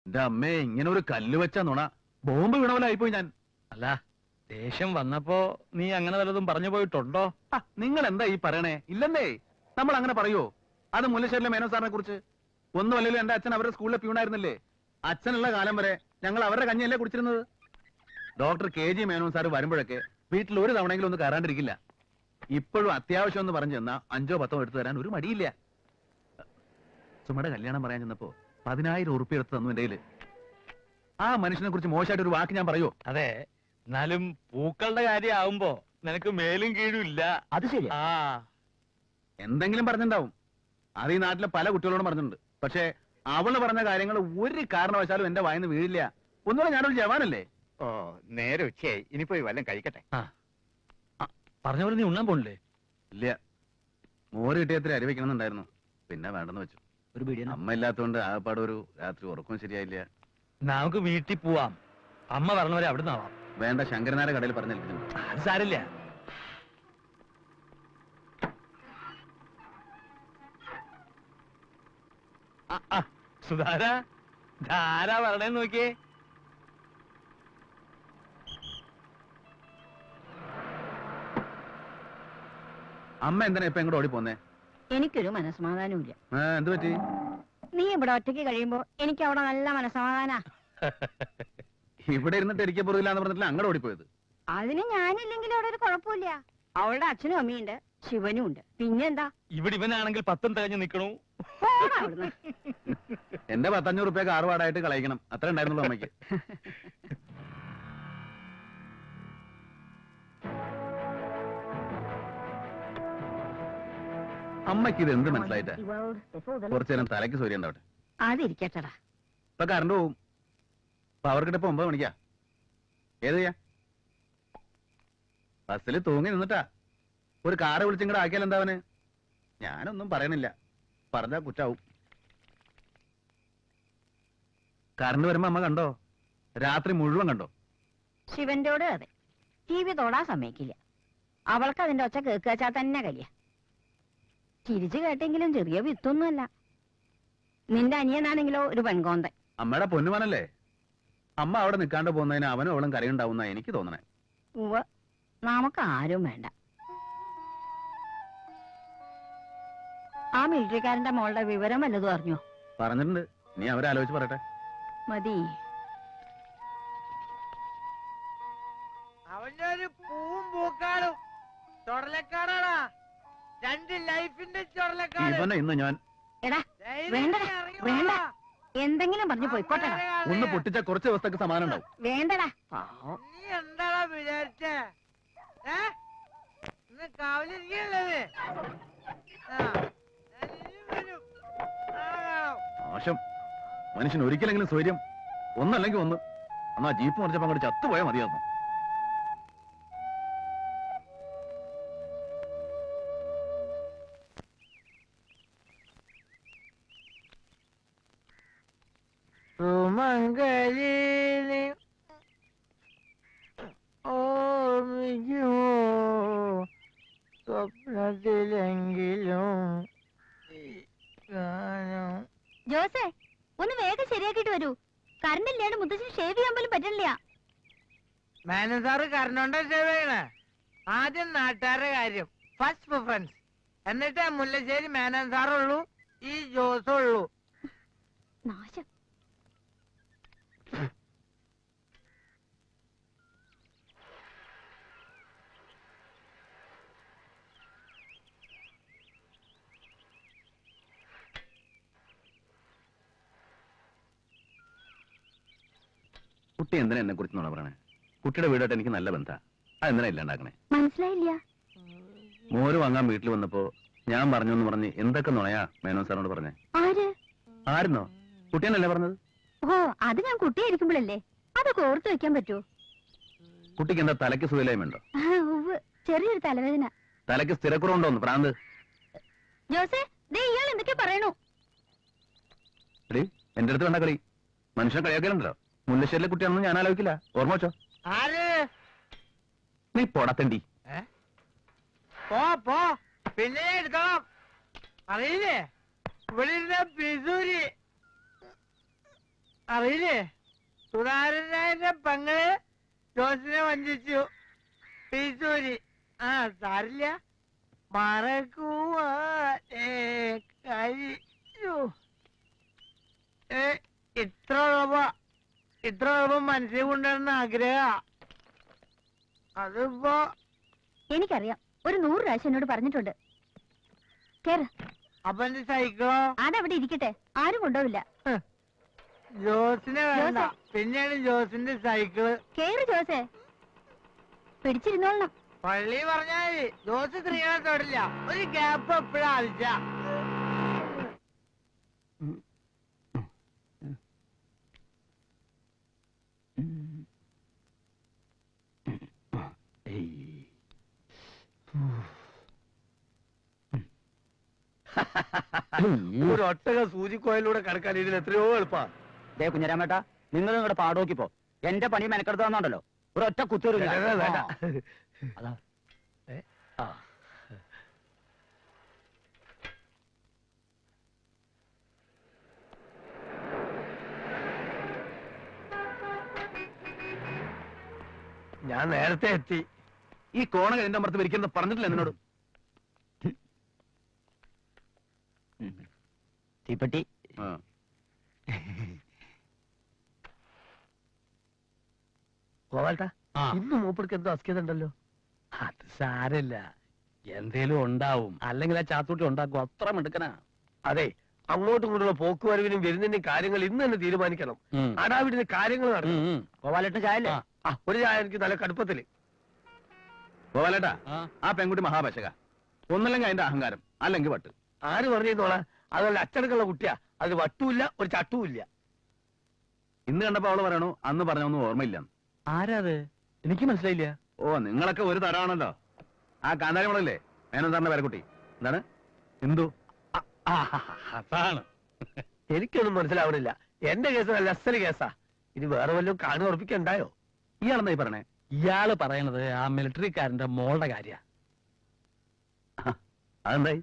എന്റെ അമ്മേ, ഇങ്ങനെ ഒരു കല്ല് വെച്ചാ നുണ. ബോംബ് വീണവലായിപ്പോയി ഞാൻ. അല്ല, ദേഷ്യം വന്നപ്പോ നീ അങ്ങനെ വല്ലതും പറഞ്ഞു പോയിട്ടുണ്ടോ? നിങ്ങൾ എന്താ ഈ പറയണേ? ഇല്ലെന്നേ, നമ്മൾ അങ്ങനെ പറയോ? അത് മുല്ലശ്ശേരിലെ മേനോ സാറിനെ കുറിച്ച് ഒന്നുമല്ലല്ലോ. എന്റെ അച്ഛൻ അവരുടെ സ്കൂളിലെ പ്യൂണായിരുന്നില്ലേ? അച്ഛനുള്ള കാലം വരെ ഞങ്ങൾ അവരുടെ കഞ്ഞിയല്ലേ കുടിച്ചിരുന്നത്. ഡോക്ടർ KG മേനോൻ സാർ വരുമ്പോഴൊക്കെ വീട്ടിൽ ഒരു തവണയെങ്കിലും ഒന്ന് കയറാണ്ടിരിക്കില്ല. ഇപ്പോഴും അത്യാവശ്യം എന്ന് പറഞ്ഞു ചെന്നാ 5 or 10 എടുത്തു തരാൻ ഒരു മടിയില്ല. സുമയുടെ കല്യാണം പറയാൻ ചെന്നപ്പോ 10,000 ഉറുപ്പിക എടുത്ത് തന്നു എന്റെ കയ്യില്. ആ മനുഷ്യനെ കുറിച്ച് മോശമായിട്ട് ഒരു വാക്ക് ഞാൻ പറയോ? അതെ, എന്നാലും പൂക്കളുടെ കാര്യം ആവുമ്പോ നിനക്ക് മേലും കീഴും ഇല്ല. അത് ശരി. എന്തെങ്കിലും പറഞ്ഞിട്ടുണ്ടാവും. അത് ഈ നാട്ടിലെ പല കുട്ടികളോടും പറഞ്ഞിട്ടുണ്ട്. പക്ഷെ അവള് പറഞ്ഞ കാര്യങ്ങൾ ഒരു കാരണവശാലും എന്റെ വായിന്ന് വീഴില്ല. ഒന്നുകൂടെ ഞാനൊരു ജവാനല്ലേ. ഓ, നേരെ ഉച്ചയായി. ഇനിയിപ്പോ വല്ലതും കഴിക്കട്ടെ. പറഞ്ഞ പോലെ നീ ഉണ്ണാൻ പോണില്ലേ? ഇല്ല, മോര് കിട്ടിയത്ര അരി വെക്കണമെന്നുണ്ടായിരുന്നു. പിന്നെ വേണ്ടെന്ന് വെച്ചു. ഒരു ബിരിയാണി. അമ്മ ഇല്ലാത്തതുകൊണ്ട് ആകപ്പാട് ഒരു രാത്രി ഉറക്കവും ശരിയായില്ല. നമുക്ക് വീട്ടിൽ പോവാം. അമ്മ പറഞ്ഞവരെ അവിടെ നിന്നാവാം. വേണ്ട, ശങ്കരനാരെ കടയിൽ പറഞ്ഞേൽപ്പിക്കുന്നു. അത് സാരില്ല. സുധാര, ധാരാ പറഞ്ഞേന്ന് നോക്കിയേ. അമ്മ എന്തിനാ ഇപ്പൊ എങ്ങോട്ട് ഓടിപ്പോന്നേ? എനിക്കൊരു മനസ്സമാധാനവും ഇല്ല. എന്ത് പറ്റി? നീ ഇവിടെ ഒറ്റയ്ക്ക് കഴിയുമ്പോ എനിക്ക് അവിടെ നല്ല മനസ്സമാധാനാ. ഇവിടെ ഇരുന്നിട്ട് എനിക്ക് പുറകില്ലാന്ന് പറഞ്ഞിട്ടില്ല അങ്ങോട്ട് ഓടിപ്പോയത്. അതിന് ഞാനില്ലെങ്കിലും അവിടെ ഒരു കുഴപ്പമില്ല. അവളുടെ അച്ഛനും അമ്മയുണ്ട്, ശിവനും ഉണ്ട്. പിന്നെന്താ? ഇവിടെ ഇവനാണെങ്കിൽ 10 തികഞ്ഞ് നിക്കണു. എന്റെ 500 ഉറുപ്പിക കാർ വാടായിട്ട് കളയിക്കണം. അത്ര ഉണ്ടായിരുന്നുള്ളൂ അമ്മയ്ക്ക്. അമ്മയ്ക്ക് ഇത് എന്ത് മനസ്സിലായിട്ടാ? കുറച്ചു നേരം തലയ്ക്ക് സൂര്യ ഉണ്ടാവട്ടെ. അതിരിക്കട്ടടാ. ഇപ്പൊ കറണ്ട് പോവും. പവർ കിട്ടപ്പോ 9 മണിക്കാ. ഏത് ചെയ്യാ? ബസ്സിൽ തൂങ്ങി നിന്നിട്ടാ. ഒരു കാറ് വിളിച്ചിങ്ങടെ ആക്കിയാൽ എന്താവന്? ഞാനൊന്നും പറയണില്ല, പറഞ്ഞാ കുറ്റാവും. കറണ്ട് വരുമ്പോ അമ്മ കണ്ടോ? രാത്രി മുഴുവൻ കണ്ടോ? ശിവന്റോട് അതെ, TV തൊടാൻ സമ്മതിക്കില്ല. അവൾക്ക് അതിന്റെ ഒച്ച കേൾക്കാച്ചാ തന്നെ കലിയ. ചിരിച്ചു കേട്ടെങ്കിലും ചെറിയ വിത്തൊന്നുമല്ല. നിന്റെ അനിയനാണെങ്കിലോ ഒരു പെൺകോന്തൻ. അമ്മയുടെ പൊന്നുമനല്ലേ? അമ്മ അവിടെ നിൽക്കാണ്ട് പോകുന്നതിന് അവനും അവളും കരയുണ്ടാവുന്ന എനിക്ക് തോന്നണേ. ഉവ്വ്, നമുക്ക് ആരും വേണ്ട. ആ മിലിറ്ററിക്കാരന്റെ മോളുടെ വിവരം വല്ലതും അറിഞ്ഞോ? പറഞ്ഞിട്ടുണ്ട്. നീ അവരാലോചിച്ച് പറയട്ടെ. മതി. അവന്റെ ഒരു പൂവും പൂക്കാടും ചൊടലക്കാടാടാ. 2 ലൈഫിന്റെ ചൊടലക്കാട്. ഇവനെ ഇന്ന് ഞാൻ എടാ വേണ്ടടാ, വേണ്ട. എന്തെങ്കിലും പറഞ്ഞു പോയിക്കോട്ടെ. ഒന്ന് പൊട്ടിച്ച കുറച്ച് ദിവസത്തേക്ക് സമാനം ഉണ്ടാവും. വേണ്ടടാ. നീ എന്താടാ വിചാരിച്ചേ? ഇന്ന് കാവലിരിക്കണല്ലേ? മോശം മനുഷ്യൻ. ഒരിക്കലെങ്കിലും സ്വൈര്യം ഒന്നല്ലെങ്കിൽ ഒന്ന്. എന്നാ ജീപ്പ് മറിച്ചപ്പോ അങ്ങോട്ട് ചത്തുപോയാൽ മതിയായിരുന്നു. സുമംഗലീനി ഓർമ്മിക്കുമോ സ്വപ്നത്തിലെങ്കിലും ജോസേ, ഒന്ന് വേഗം ശരിയാക്കിട്ട് വരൂ. കറണ്ട് ഇല്ലാണ്ട് മുത്തശ്ശന് ഷേവ് ചെയ്യാൻ പോലും പറ്റില്ല. മേനൻ സാറ് കരണ്ടോണ്ടാ സേവ് ചെയ്യണേ. ആദ്യം നാട്ടുകാരുടെ കാര്യം, ഫസ്റ്റ് പ്രിഫറൻസ്. എന്നിട്ട് മുല്ലശ്ശേരി മേനൻ സാറുള്ളൂ, ഈ ജോസുള്ളൂ. നാശം. കുട്ടി എന്തിനാ എന്നെ കുറിച്ച് നുണ പറയണേ? കുട്ടിയുടെ വീടായിട്ട് എനിക്ക് നല്ല ബന്ധ. അതെന്തിനാ ഇല്ലാണ്ടാക്കണേ? മനസ്സിലായില്ല. മോര് വാങ്ങാൻ വീട്ടിൽ വന്നപ്പോ ഞാൻ പറഞ്ഞു എന്ന് പറഞ്ഞ് എന്തൊക്കെ നുണയാ മേനോൻ സാറിനോട് പറഞ്ഞേ? ആയിരുന്നോ? കുട്ടിയെന്നല്ലേ പറഞ്ഞത്? ഓ, അത് ഞാൻ കുട്ടിയായിരിക്കുമ്പോഴല്ലേ. അതൊക്കെ ഓർത്തു വെക്കാൻ പറ്റുമോ? കുട്ടിക്ക് എന്താ തലയ്ക്ക് സുഖയില്ലായ്മയുണ്ടോ? ചെറിയൊരു തലവേദന. തലയ്ക്ക് സ്ഥിരക്കുറവുണ്ടോന്ന് പ്രാന്ത്? ജോസേ, ഇയാൾ എന്തൊക്കെ പറയണു? എടീ, എന്റെ അടുത്ത് വേണ്ട കളി. മനുഷ്യനെ കളിയാക്കലുണ്ടല്ലോ. മുല്ലശ്ശേരിലെ കുട്ടിയാണെന്ന് ഞാൻ ആലോചിക്കില്ല. ഓർമ്മ വെച്ചോ? നീ പൊടത്തണ്ടി. പോ പിന്നെ എടുത്തോളാം. അറിയില്ലേ, ഇവിടെ ഇരുന്ന പിസൂരി. അറിയില്ലേ? സുധാകരനായന്റെ പെങ്ങള് ജോസിനെ വഞ്ചിച്ചു. പീസൂരി. ആ സാരില്ല. ഇത്ര എളുപ്പം മനസ്സിൽ കൊണ്ടുവരുന്ന ആഗ്രഹ. അതിപ്പോ എനിക്കറിയാം, ഒരു 100 പ്രാവശ്യം എന്നോട് പറഞ്ഞിട്ടുണ്ട്. കേറ്. അപ്പൊ എന്റെ സൈക്കിളോ? അതവിടെ ഇരിക്കട്ടെ, ആരും കൊണ്ടുപോവില്ല. ജോസിനെ വേണ്ട. ജോസേ. പിന്നെയാണ് ജോസിന്റെ സൈക്കിള്. കേറ് ജോസേ, പിടിച്ചിരുന്നോളണം. പള്ളി പറഞ്ഞാല് ജോസ് സ്ത്രീകളെ തൊടില്ല. ഒരു ഗ്യാപ്പ് എപ്പോഴും ആവശ്യ. ഒരു ഒട്ടക സൂചിക്കോയിലൂടെ കടക്കാൻ ഇതിന് എത്രയോ എളുപ്പാ. ദേ കുഞ്ഞരാമേട്ടാ, നിങ്ങൾ നിങ്ങളുടെ പാടോക്കിപ്പോ എന്റെ പണി മെനക്കെടുത്ത് തന്നുണ്ടല്ലോ, ഒരു ഒറ്റ കുത്തൂരില്ല. വേണ്ട. അതാ ഞാൻ നേരത്തെ എത്തി. ഈ കോണ എന്റെ അമ്പലത്ത് വരിക്കുന്നത് പറഞ്ഞിട്ടില്ല എന്നോട്. തീപ്പെട്ടി. ഗോപാൽട്ടാ, ഇന്ന് മൂപ്പർക്ക് എന്തോ അസ്കിത ഉണ്ടല്ലോ. അത് സാരല്ല, എന്തേലും ഉണ്ടാവും. അല്ലെങ്കിൽ ആ ചാത്തൂട്ടി ഉണ്ടാക്കും. അത്ര മിടുക്കനാ. അതെ, അങ്ങോട്ടും ഇങ്ങോട്ടുള്ള പോക്കുവരവിനും വരുന്നതിനും കാര്യങ്ങൾ ഇന്ന് തന്നെ തീരുമാനിക്കണം. അടാവിടുന്ന് കാര്യങ്ങൾ നടക്കും. ഗോപാലേട്ടന് ചായല്ലേ? ഒരു ചായ എനിക്ക് നല്ല കടുപ്പത്തില്. ഗോപാലേട്ടാ, ആ പെൺകുട്ടി മഹാപശക. ഒന്നല്ലെങ്കിൽ അതിന്റെ അഹങ്കാരം, അല്ലെങ്കിൽ വട്ട്. ആര് പറഞ്ഞോളാ? അതുപോലെ അച്ചടക്കമുള്ള കുട്ടിയാ. അത് വട്ടുമില്ല, ഒരു ചട്ടുമില്ല. ഇന്ന് കണ്ടപ്പോ അവള് പറയണു അന്ന് പറഞ്ഞൊന്നും ഓർമ്മയില്ല. ആരാത്? എനിക്ക് മനസ്സിലായില്ല. ഓ, നിങ്ങളൊക്കെ ഒരു തരാണല്ലോ. ആ കാന്താരിമുളല്ലേ മേനോൻ സാറിന്റെ പേരക്കുട്ടി. എന്താണ് ഹിന്ദു? അതാണ്. എനിക്കൊന്നും മനസ്സിലാവണില്ല. എന്റെ കേസ് നല്ല അസല് കേസാ. ഇനി വേറെ വല്ലതും കാണു ഉറപ്പിക്കണ്ടായോ? ഇയാളെന്തായി പറഞ്ഞേ? ഇയാള് പറയണത് ആ മിലിറ്ററിക്കാരന്റെ മോളുടെ കാര്യ. അതെന്തായി?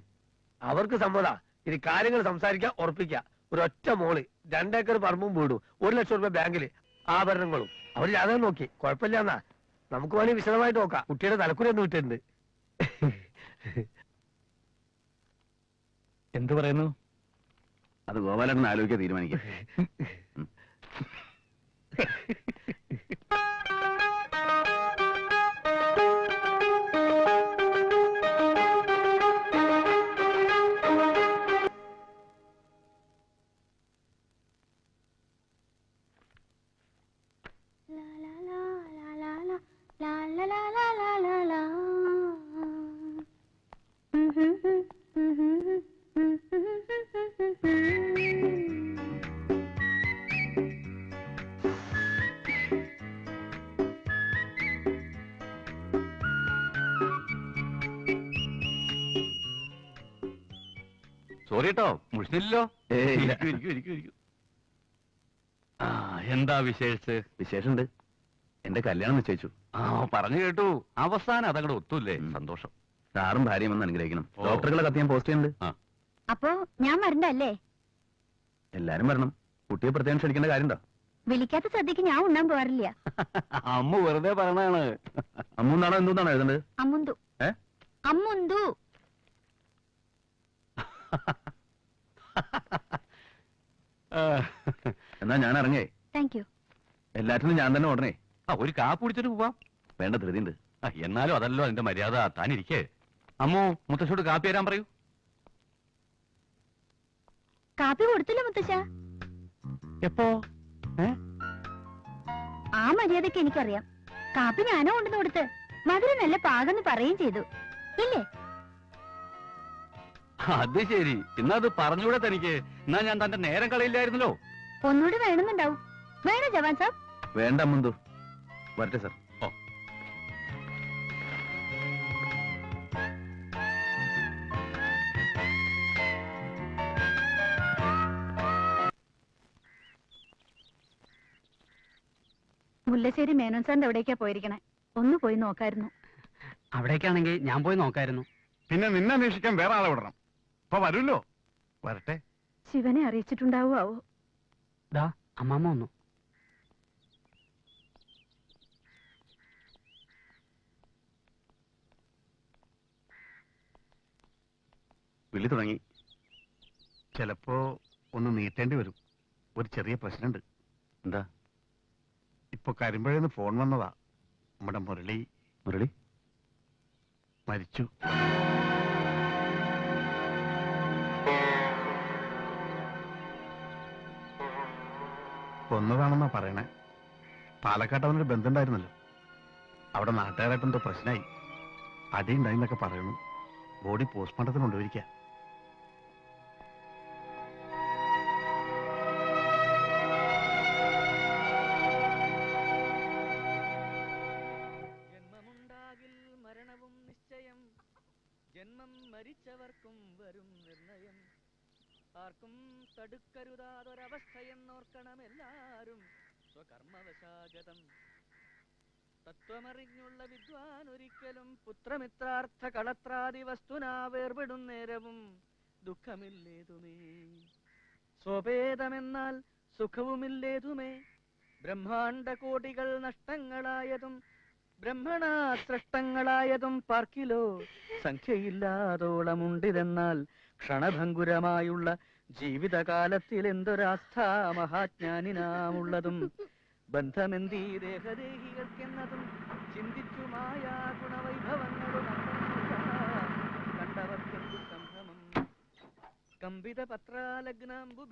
അവർക്ക് സമ്മതാ. ഇനി കാര്യങ്ങൾ സംസാരിക്കാം, ഉറപ്പിക്കാം. ഒരു ഒറ്റ മോള്, 2 ഏക്കർ പറമ്പും വീടും, 1 ലക്ഷം രൂപ ബാങ്കില്, ആഭരണങ്ങളും. അവർ ജാതകം നോക്കി, കുഴപ്പമില്ല എന്നാ. നമുക്ക് വേണമെങ്കിൽ വിശദമായിട്ട് നോക്കാം. കുട്ടിയുടെ തലക്കുറി ഒന്ന് വിട്ടിട്ടുണ്ട്. എന്തു പറയുന്നു? അത് ഗോപാലേട്ടൻ ആലോചിക്കാൻ തീരുമാനിക്കാം. സോറി കേട്ടോ, മുഷിഞ്ഞില്ലല്ലോ. എന്താ വിശേഷിച്ച്? വിശേഷമുണ്ട്. എന്റെ കല്യാണം നിശ്ചയിച്ചു. പറഞ്ഞു കേട്ടു. അവസാനം അതങ്ങടെ ഒത്തൂല്ലേ? സന്തോഷം. സാറും ഭാര്യയും ഒന്ന് അനുഗ്രഹിക്കണം. ഓ. ഡോക്ടറുകളെ കത്ത് ഞാൻ പോസ്റ്റ് ചെയ്യുന്നുണ്ട്. അപ്പോ ഞാൻ വരണ്ടല്ലേ? എല്ലാരും വരണം. കുട്ടിയെ പ്രത്യേകം ക്ഷണിക്കേണ്ട കാര്യമുണ്ടോ? വിളിക്കാത്ത സദ്യക്ക് ഞാൻ ഉണ്ണാൻ പോവാറില്ല. അമ്മ വെറുതെ പറഞ്ഞാണ്. അമ്മൂന്നാണോ എന്തോന്നാണോ എഴുതേണ്ടത്? അമ്മുന്തു. ഏ? അമ്മുന്തു. എന്നാ ഞാൻ ഇറങ്ങേ. Thank you. എല്ലാറ്റിനും ഞാൻ തന്നെ ഓടണേ. ഒരു കാപ്പ് കുടിച്ചിട്ട് പോവാം. വേണ്ട, ധൃതിയുണ്ട്. എന്നാലും അതല്ലോ അതിന്റെ മര്യാദ. താനിരിക്കേ. അമ്മോ, മുത്തശ്ശോട് കാപ്പി തരാൻ പറയൂ. കാപ്പി കൊടുത്തില്ല മുത്തശ്ശ. എപ്പോ? ആ മര്യാദക്ക് എനിക്കറിയാം. കാപ്പി ഞാനോ കൊണ്ടുവന്ന് കൊടുത്ത് മധുരം നല്ല പാകെന്ന് പറയുകയും ചെയ്തു. ഇല്ലേ? അത് ശരി. എന്നാ അത് പറഞ്ഞൂടെ തനിക്ക്? എന്നാ ഞാൻ തന്റെ നേരം കളയില്ലായിരുന്നല്ലോ. ഒന്നുകൂടി വേണമെന്നുണ്ടാവും. വേണോ ജവാൻ സാബ്? വേണ്ട മുന്തു. വരട്ടെ സാർ. മുല്ലശ്ശേരി മേനോൻ സാറിന്റെ എവിടേക്കാ പോയിരിക്കണേ? ഒന്ന് പോയി നോക്കായിരുന്നു. അവിടേക്കാണെങ്കിൽ ഞാൻ പോയി നോക്കായിരുന്നു. പിന്നെ നിന്നെ അന്വേഷിക്കാൻ വേറെ ആളെ വിടണം. അപ്പൊ വരുമല്ലോ. വരട്ടെ. ശിവനെ അറിയിച്ചിട്ടുണ്ടാവോ? അമ്മാമ്മ വന്നു. വിളി തുടങ്ങി. ചിലപ്പോ ഒന്ന് നീട്ടേണ്ടി വരും. ഒരു ചെറിയ പ്രശ്നമുണ്ട്. എന്താ? ഇപ്പൊ കരിമ്പഴന്ന് ഫോൺ വന്നതാ. നമ്മുടെ മുരളി മരിച്ചു. കൊന്നതാണെന്നാ പറയണേ. പാലക്കാട്ട് അവനൊരു ബന്ധമുണ്ടായിരുന്നല്ലോ. അവിടെ നാട്ടുകാരായിട്ടെന്തോ പ്രശ്നമായി, അടിയുണ്ടായിന്നൊക്കെ പറയുന്നു. ബോഡി പോസ്റ്റ്മോർട്ടത്തിന് കൊണ്ടുപോയിരിക്കുക. ജന്മമുണ്ടാകിൽ മരണവും നിശ്ചയം, ജന്മം മരിച്ചവർക്കും വരും നിർണയം. ആർക്കും തടുക്കരുതാതൊരവസ്ഥയെന്നോർക്കണമെല്ലാരും സ്വകർമ്മവശാഗതം. തത്വമറിഞ്ഞുള്ള വിദ്വാൻ ഒരിക്കലും പുത്രമിത്രാർത്ഥ കളത്രാദി വസ്തുനാ വേർപെടുന്നേരവും ദുഃഖമില്ലേതുമേ. സ്വഭേദമെന്നാൽ സുഖവുമില്ലേതുമേ. ബ്രഹ്മാണ്ട കോടികൾ നഷ്ടങ്ങളായതും ബ്രഹ്മണാ സൃഷ്ടങ്ങളായതും പാർക്കിലോ സംഖ്യയില്ലാതോളമുണ്ടിതെന്നാൽ ക്ഷണഭംഗുരമായുള്ള ജീവിതകാലത്തിൽ എന്തൊരാസ്ഥ മഹാജ്ഞാനിനാമുള്ളതും. ബന്ധമെന്തീ ദേഹദേഹികൾക്കെന്നതും ചിന്തിച്ചുമായ ഗുണവൈഭവങ്ങളും കണ്ടവർക്കെന്തു സംഭ്രമം. കമ്പിത പത്രാലഗ്നാംബു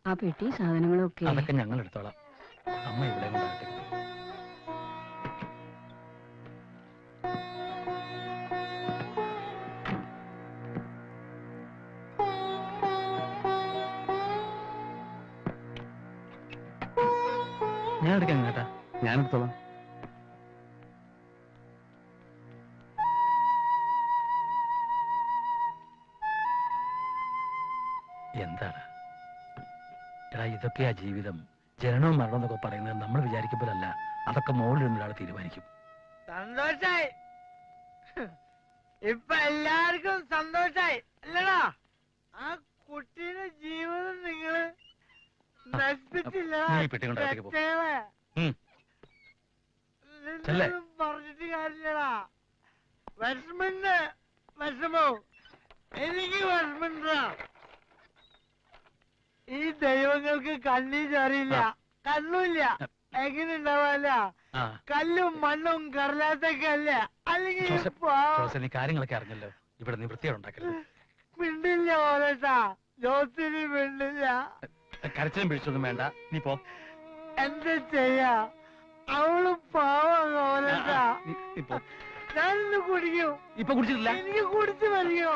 ആ പെട്ടി സാധനങ്ങളൊക്കെ അതൊക്കെ ഞങ്ങൾ എടുത്തോളാം. അമ്മ ഇവിടെ കൊണ്ടാകട്ടെ. ഞാൻ എടുക്കാം കേട്ടാ. ഞാനെടുത്തോളാം. എന്താണ് എടാ ഇതൊക്കെയാ ജീവിതം. ജനനവും മരണം എന്നൊക്കെ പറയുന്നത് നമ്മൾ വിചാരിക്കുമ്പോഴല്ല, അതൊക്കെ മുകളിൽ ഒരാൾ തീരുമാനിക്കും. സന്തോഷായി. ഇപ്പൊ എല്ലാവർക്കും സന്തോഷായി അല്ലടാ? ആ കുട്ടിയുടെ ജീവിതം നിങ്ങള് നശിപ്പിച്ചില്ല. നീ ഈ പെട്ടി കൊണ്ട് അകത്തേക്ക് പോ. തെറ്റേളെ. ചെല്ലേ. നിന്നൊന്നും പറഞ്ഞിട്ട് കാര്യമില്ലടാ. വിഷമണ്ട്, വിഷമോ എനിക്ക് വിഷമണ്ടാ. ഈ ദൈവങ്ങൾക്ക് കണ്ണീരറിയില്ല, കണ്ണുമില്ല. എങ്ങനെ ഉണ്ടാവാല്ല? കല്ലും മണ്ണും കടലാത്തൊക്കെ അല്ലേ? അല്ലെങ്കിൽ നീ കാര്യങ്ങളൊക്കെ അറിഞ്ഞല്ലോ. ഇവിടെ നീ വൃത്തിയോടെ ഉണ്ടാക്കരുത്. മിണ്ടില്ല ഓലട്ടാ. ജോസിന് മിണ്ടില്ല. കരച്ചിലും പിടിച്ചൊന്നും വേണ്ട, നീ പോ. എന്താ ചെയ്യാ? അവള് പാവം ഓലട്ടാ. ഞാനിന്ന് കുടിക്കും. ഇപ്പൊ കുടിച്ചിട്ടില്ല. എനിക്ക് കുടിച്ചു മരിക്കോ?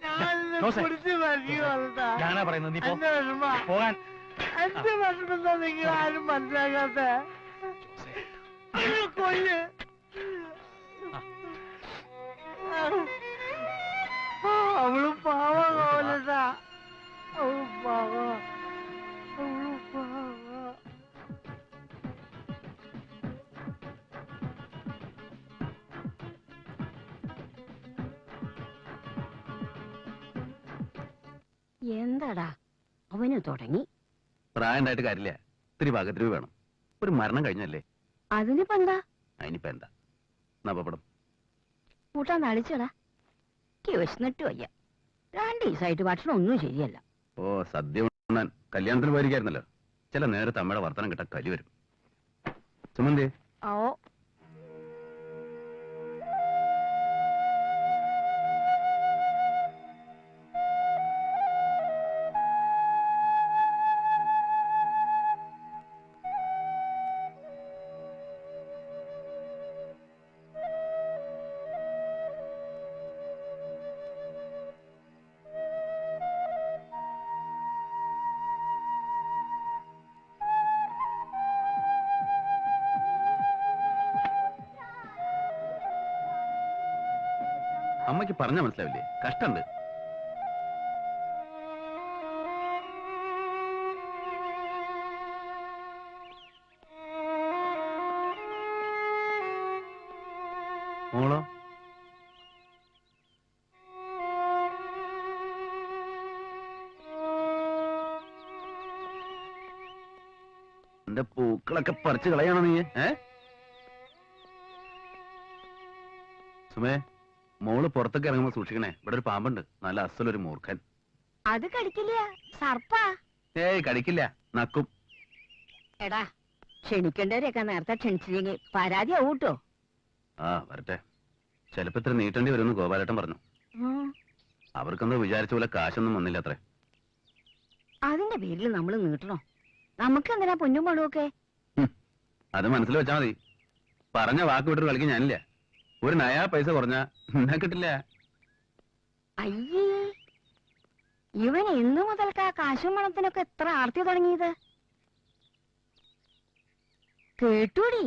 ഞാനിന്ന് കുടിച്ചു മരിക്കോ ഓലട്ടാ? ഞാനാ പറയുന്നത്, നീ എന്റെ വിഷമ. പോകാൻ. എന്റെ വിഷമെന്താ നിങ്ങൾ ആരും മനസ്സിലാക്കാത്ത? കൊല്ല്. അവള് പാവം ഓലട്ടാ. അവള് പാവ. അവള് പാവ. എന്താടാ അവന് തുടങ്ങി? പ്രായണ്ടായിട്ട് കാര്യമില്ല. ഇത്തിരി പകത്തിരിവ് വേണം. ഒരു മരണം കഴിഞ്ഞല്ലേ? അതിനിപ്പോ എന്താ? അതിനിപ്പോ എന്താ? നവപടം കൂട്ടാൻ തളിച്ചടാ. വിശന്നിട്ട് വയ്യ. 2 ദിവസമായിട്ട് ഭക്ഷണം ഒന്നും ശരിയല്ല. ഓ, സദ്യ ഉണ്ണാൻ കല്യാണത്തിന് പോയിരിക്കായിരുന്നല്ലോ. ചില നേരത്തെ അമ്മയുടെ വർത്തനം കിട്ടാൻ കലി വരും. സുമന്തി ഓ അമ്മയ്ക്ക് പറഞ്ഞ മനസ്സിലാവില്ലേ? കഷ്ടണ്ട്. മോളോ? എന്റെ പൂക്കളൊക്കെ പറിച്ചു കളയാണോ നീ? സുമേ, മോള് പുറത്തൊക്കെ ഇറങ്ങുമ്പോ സൂക്ഷിക്കണേ. ഇവിടെ ഒരു പാമ്പുണ്ട്, നല്ല അസലൊരു മൂർഖൻ. അത് കടിക്കില്ല, സർപ്പാ. ഏയ് കടിക്കില്ല, നക്കും. എടാ, ക്ഷണിക്കേണ്ടവരെയൊക്കെ നേരത്തെ ക്ഷണിച്ചില്ലെങ്കിൽ പരാതിയാവും കേട്ടോ. ആ വരട്ടെ. ചിലപ്പോ ഇത്ര നീട്ടേണ്ടി വരുമെന്ന് ഗോപാലേട്ടൻ പറഞ്ഞു. അവർക്കെന്തോ വിചാരിച്ച പോലെ കാശൊന്നും വന്നില്ല അത്രേ. അതിന്റെ പേരിൽ നമ്മൾ നീട്ടണോ? നമുക്ക് എന്തിനാ പൊന്നും പണമൊക്കെ? അത് മനസ്സിൽ വെച്ചാ മതി. പറഞ്ഞ വാക്ക് വിട്ടൊരു കളിക്ക് ഞാനില്ല. ഒരു നയാ പൈസ കുറഞ്ഞാ എന്നാ കിട്ടില്ല. അയ്യേ, ഇവൻ എന്നു മുതൽക്കാ കാശും പണത്തിനൊക്കെ എത്ര ആർത്തി തുടങ്ങിയത്? കേട്ടൂടി,